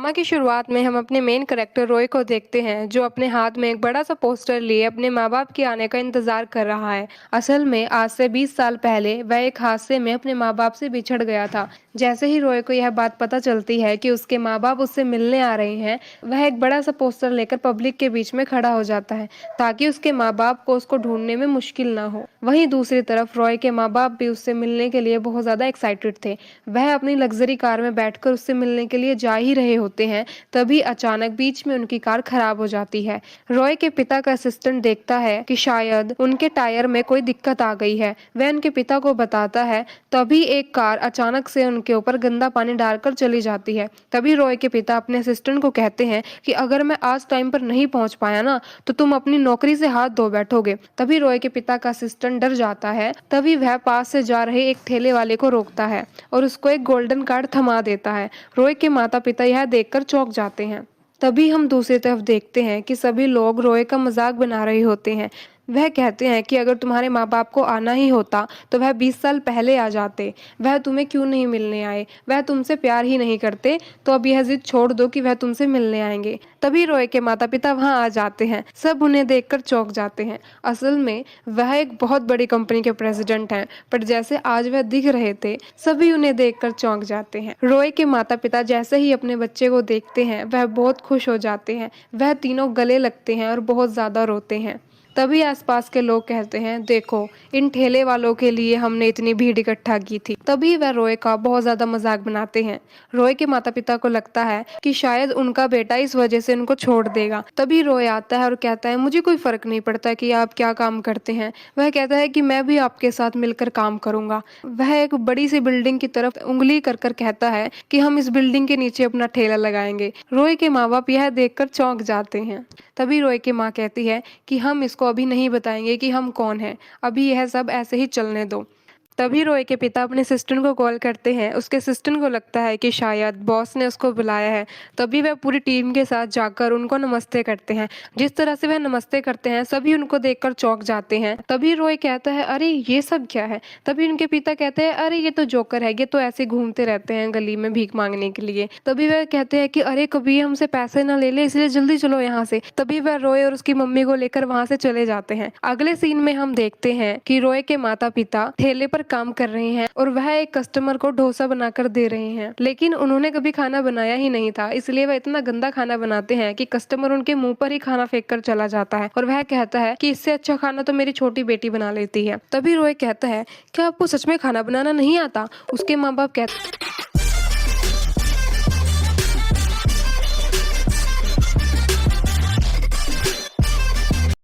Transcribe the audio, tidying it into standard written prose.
Drama की शुरुआत में हम अपने मेन कैरेक्टर रॉय को देखते हैं जो अपने हाथ में एक बड़ा सा पोस्टर लिए अपने माँ बाप के आने का इंतजार कर रहा है। असल में आज से 20 साल पहले वह एक हादसे में अपने माँ बाप से बिछड़ गया था। जैसे ही रॉय को यह बात पता चलती है कि उसके माँ बाप उससे मिलने आ रहे हैं, वह एक बड़ा सा पोस्टर लेकर पब्लिक के बीच में खड़ा हो जाता है ताकि उसके माँ बाप को उसको ढूंढने में मुश्किल ना हो। वहीं दूसरी तरफ रॉय के माँ बाप भी उससे मिलने के लिए बहुत ज्यादा एक्साइटेड थे। वह अपनी लग्जरी कार में बैठकर उससे मिलने के लिए जा ही रहे होते हैं, तभी अचानक बीच में उनकी कार खराब हो जाती है। रॉय के पिता का असिस्टेंट देखता है कि शायद उनके टायर में कोई दिक्कत आ गई है। वह उनके पिता को बताता है, तभी एक कार अचानक से उनके ऊपर गंदा पानी डालकर चली जाती है। तभी रॉय के पिता अपने असिस्टेंट को कहते हैं कि अगर मैं आज टाइम पर नहीं पहुंच पाया ना, तो तुम अपनी नौकरी से हाथ धो बैठोगे। तभी रॉय के पिता का असिस्टेंट डर जाता है। तभी वह पास से जा रहे एक ठेले वाले को रोकता है और उसको एक गोल्डन कार्ड थमा देता है। रॉय के माता पिता यह देखकर चौंक जाते हैं। तभी हम दूसरी तरफ देखते हैं कि सभी लोग रॉय का मजाक बना रहे होते हैं। वह कहते हैं कि अगर तुम्हारे माँ बाप को आना ही होता तो वह 20 साल पहले आ जाते। वह तुम्हें क्यों नहीं मिलने आए? वह तुमसे प्यार ही नहीं करते, तो अब यह जिद छोड़ दो कि वह तुमसे मिलने आएंगे। तभी रॉय के माता पिता वहां आ जाते हैं। सब उन्हें देखकर चौंक जाते हैं। असल में वह एक बहुत बड़ी कंपनी के प्रेसिडेंट हैं, पर जैसे आज वह दिख रहे थे, सभी उन्हें देखकर चौंक जाते हैं। रॉय के माता पिता जैसे ही अपने बच्चे को देखते हैं, वह बहुत खुश हो जाते हैं। वह तीनों गले लगते हैं और बहुत ज्यादा रोते हैं। तभी आसपास के लोग कहते हैं, देखो, इन ठेले वालों के लिए हमने इतनी भीड़ इकट्ठा की थी। तभी वह रॉय का बहुत ज्यादा मजाक बनाते हैं। रॉय के माता पिता को लगता है कि शायद उनका बेटा इस वजह से उनको छोड़ देगा। तभी रॉय आता है और कहता है, मुझे कोई फर्क नहीं पड़ता कि आप क्या काम करते हैं। वह कहता है कि मैं भी आपके साथ मिलकर काम करूंगा। वह एक बड़ी सी बिल्डिंग की तरफ उंगली कर कर कहता है कि हम इस बिल्डिंग के नीचे अपना ठेला लगाएंगे। रॉय के माँ बाप यह देखकर चौंक जाते हैं। तभी रॉय की माँ कहती है कि हम इसको अभी नहीं बताएंगे कि हम कौन हैं, अभी यह सब ऐसे ही चलने दो। तभी रॉय के पिता अपने असिस्टेंट को कॉल करते हैं। उसके असिस्टेंट को लगता है कि शायद बॉस ने उसको बुलाया है। तभी वह पूरी टीम के साथ जाकर उनको नमस्ते करते हैं। जिस तरह से वह नमस्ते करते हैं, सभी उनको देखकर चौंक जाते हैं। तभी रॉय कहता है, अरे ये सब क्या है? तभी उनके पिता कहते हैं, अरे ये तो जोकर है, ये तो ऐसे घूमते रहते हैं गली में भीख मांगने के लिए। तभी वह कहते हैं कि अरे कभी हमसे पैसे ना ले ले, इसलिए जल्दी चलो यहाँ से। तभी वह रॉय और उसकी मम्मी को लेकर वहां से चले जाते हैं। अगले सीन में हम देखते हैं कि रॉय के माता पिता ठेले पर काम कर रहे हैं और वह एक कस्टमर को डोसा बनाकर दे रहे हैं, लेकिन उन्होंने कभी खाना बनाया ही नहीं था, इसलिए वह इतना गंदा खाना बनाते हैं कि कस्टमर उनके मुंह पर ही खाना फेंक कर चला जाता है और वह कहता है कि इससे अच्छा खाना तो मेरी छोटी बेटी बना लेती है। तभी रॉय कहता है, क्या आपको सच में खाना बनाना नहीं आता? उसके माँ बाप कहते